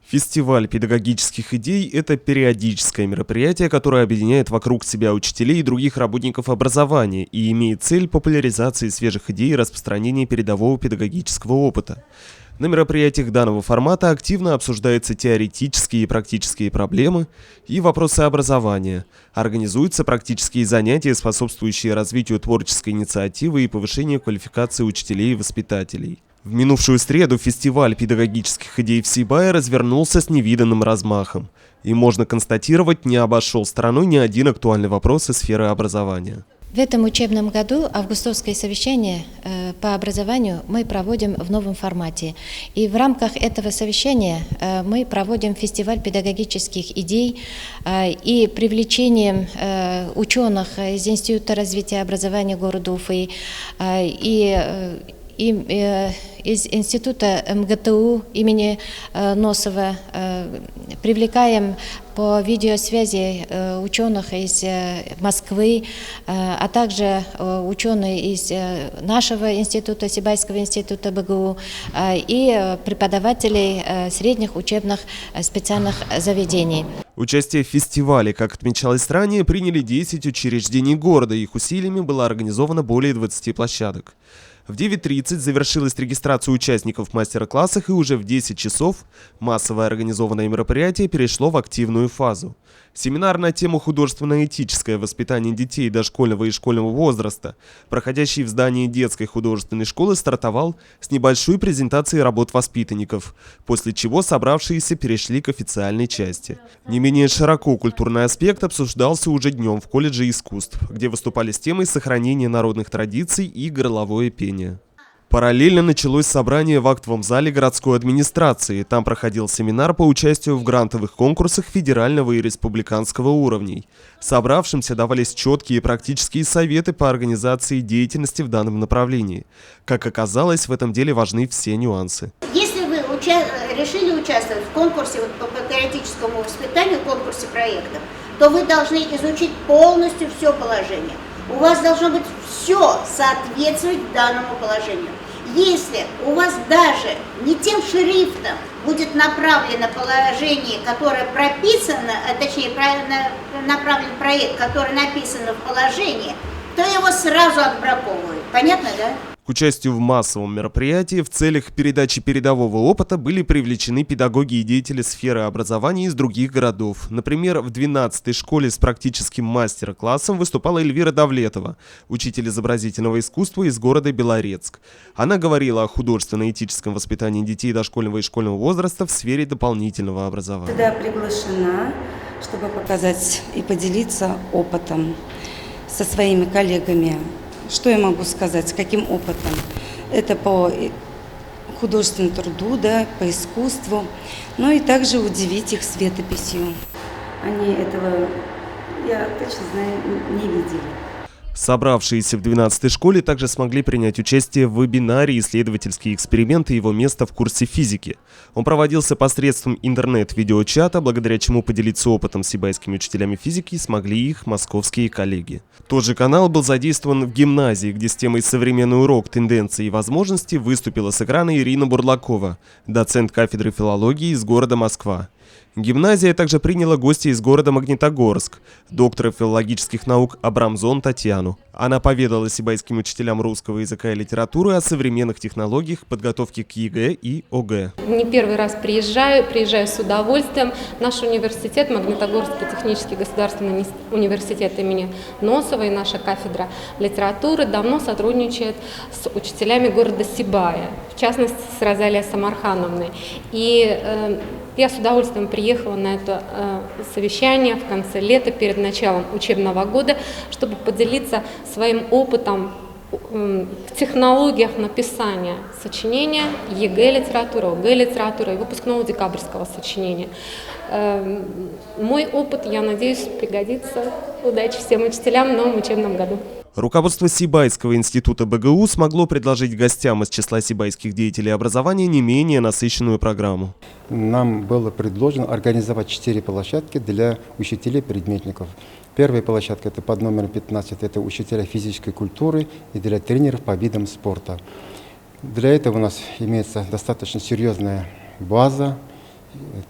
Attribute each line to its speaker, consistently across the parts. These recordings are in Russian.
Speaker 1: Фестиваль педагогических идей – это периодическое мероприятие, которое объединяет вокруг себя учителей и других работников образования и имеет цель популяризации свежих идей и распространения передового педагогического опыта. На мероприятиях данного формата активно обсуждаются теоретические и практические проблемы и вопросы образования. Организуются практические занятия, способствующие развитию творческой инициативы и повышению квалификации учителей и воспитателей. В минувшую среду фестиваль педагогических идей в Сибае развернулся с невиданным размахом. И можно констатировать, не обошел стороной ни один актуальный вопрос из сферы образования.
Speaker 2: В этом учебном году августовское совещание по образованию мы проводим в новом формате. И в рамках этого совещания мы проводим фестиваль педагогических идей и привлечением ученых из Института развития образования города Уфы и из Института МГТУ имени Носова привлекаем по видеосвязи ученых из Москвы, а также ученые из нашего института, Сибайского института БГУ и преподавателей средних учебных специальных заведений.
Speaker 1: Участие в фестивале, как отмечалось ранее, приняли 10 учреждений города. Их усилиями было организовано более 20 площадок. В 9:30 завершилась регистрация участников в мастер-классах, и уже в 10 часов массовое организованное мероприятие перешло в активную фазу. Семинар на тему «Художественно-этическое воспитание детей дошкольного и школьного возраста», проходящий в здании детской художественной школы, стартовал с небольшой презентацией работ воспитанников, после чего собравшиеся перешли к официальной части. Не менее широко культурный аспект обсуждался уже днем в колледже искусств, где выступали с темой сохранения народных традиций и горловое пение. Параллельно началось собрание в актовом зале городской администрации. Там проходил семинар по участию в грантовых конкурсах федерального и республиканского уровней. Собравшимся давались четкие практические советы по организации деятельности в данном направлении. Как оказалось, в этом деле важны все нюансы.
Speaker 3: Если вы решили участвовать в конкурсе по патриотическому воспитанию, конкурсе проектов, то вы должны изучить полностью все положение. У вас должно быть все соответствовать данному положению. Если у вас даже не тем шрифтом будет направлено положение, которое прописано, точнее направлен проект, который написан в положении, то его сразу отбраковывают. Понятно, да?
Speaker 1: К участию в массовом мероприятии в целях передачи передового опыта были привлечены педагоги и деятели сферы образования из других городов. Например, в 12-й школе с практическим мастер-классом выступала Эльвира Давлетова, учитель изобразительного искусства из города Белорецк. Она говорила о художественно-этическом воспитании детей дошкольного и школьного возраста в сфере дополнительного образования.
Speaker 4: Сюда приглашена, чтобы показать и поделиться опытом со своими коллегами. Что я могу сказать, с каким опытом? Это по художественному труду, да, по искусству, но и также удивить их светописью. Они этого, я точно знаю, не видели.
Speaker 1: Собравшиеся в 12-й школе также смогли принять участие в вебинаре «Исследовательские эксперименты и его место в курсе физики». Он проводился посредством интернет-видеочата, благодаря чему поделиться опытом с сибайскими учителями физики смогли их московские коллеги. Тот же канал был задействован в гимназии, где с темой «Современный урок. Тенденции и возможности» выступила с экрана Ирина Бурлакова, доцент кафедры филологии из города Москва. Гимназия также приняла гостя из города Магнитогорск, доктора филологических наук Абрамзон Татьяну. Она поведала сибайским учителям русского языка и литературы о современных технологиях подготовки к ЕГЭ и ОГЭ.
Speaker 5: Не первый раз приезжаю с удовольствием. Наш университет, Магнитогорский технический государственный университет имени Носова и наша кафедра литературы давно сотрудничает с учителями города Сибая, в частности с Розалией Самархановной. И я с удовольствием приехала на это совещание в конце лета, перед началом учебного года, чтобы поделиться своим опытом в технологиях написания сочинения, ЕГЭ литература, ОГЭ литература и выпускного декабрьского сочинения. Мой опыт, я надеюсь, пригодится. Удачи всем учителям в новом учебном году.
Speaker 1: Руководство Сибайского института БГУ смогло предложить гостям из числа сибайских деятелей образования не менее насыщенную программу.
Speaker 6: Нам было предложено организовать 4 площадки для учителей-предметников. Первая площадка это под номером 15, это учителя физической культуры и для тренеров по видам спорта. Для этого у нас имеется достаточно серьезная база,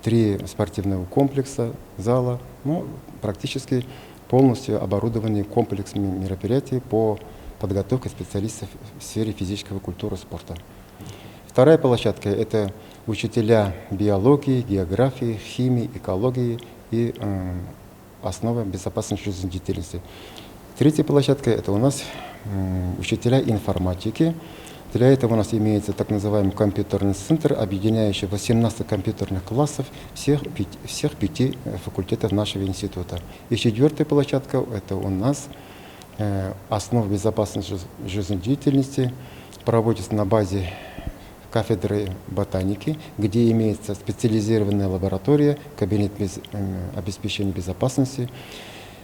Speaker 6: 3 спортивного комплекса, зала, ну, практически полностью оборудованный комплексами мероприятий по подготовке специалистов в сфере физической культуры и спорта. Вторая площадка – это учителя биологии, географии, химии, экологии и основы безопасной жизнедеятельности. Третья площадка – это у нас учителя информатики. Для этого у нас имеется так называемый компьютерный центр, объединяющий 18 компьютерных классов всех 5 факультетов нашего института. И четвертая площадка – это у нас основы безопасной жизнедеятельности, проводится на базе кафедры ботаники, где имеется специализированная лаборатория, кабинет обеспечения безопасности,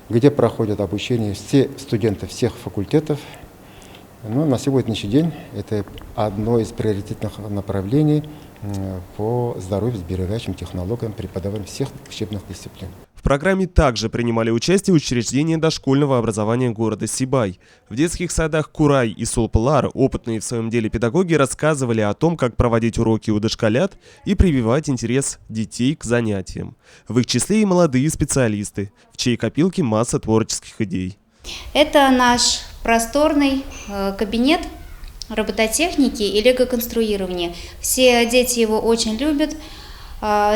Speaker 6: где проходят обучение все студенты всех факультетов. Но на сегодняшний день это одно из приоритетных направлений по здоровье-сберегающим технологиям преподавания всех учебных дисциплин.
Speaker 1: В программе также принимали участие учреждения дошкольного образования города Сибай. В детских садах Курай и Солпылар опытные в своем деле педагоги рассказывали о том, как проводить уроки у дошколят и прививать интерес детей к занятиям. В их числе и молодые специалисты, в чьей копилке масса творческих идей.
Speaker 7: Это наш просторный кабинет робототехники и лего-конструирования. Все дети его очень любят.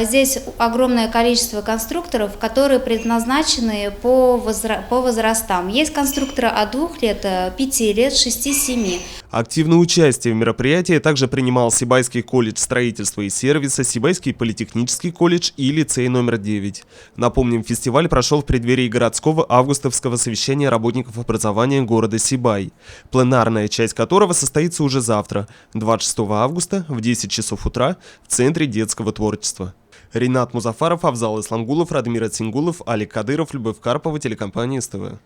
Speaker 7: Здесь огромное количество конструкторов, которые предназначены по возрастам. Есть конструкторы от 2 лет, 5 лет, 6, 7.
Speaker 1: Активное участие в мероприятии также принимал Сибайский колледж строительства и сервиса, Сибайский политехнический колледж и лицей номер 9. Напомним, фестиваль прошел в преддверии городского августовского совещания работников образования города Сибай, пленарная часть которого состоится уже завтра, 26 августа в 10 часов утра в Центре детского творчества. Ринат Музафаров, Авзал Исламгулов, Радмир Ациньгулов, Алик Кадыров, Любовь Карпова, телекомпания СТВ.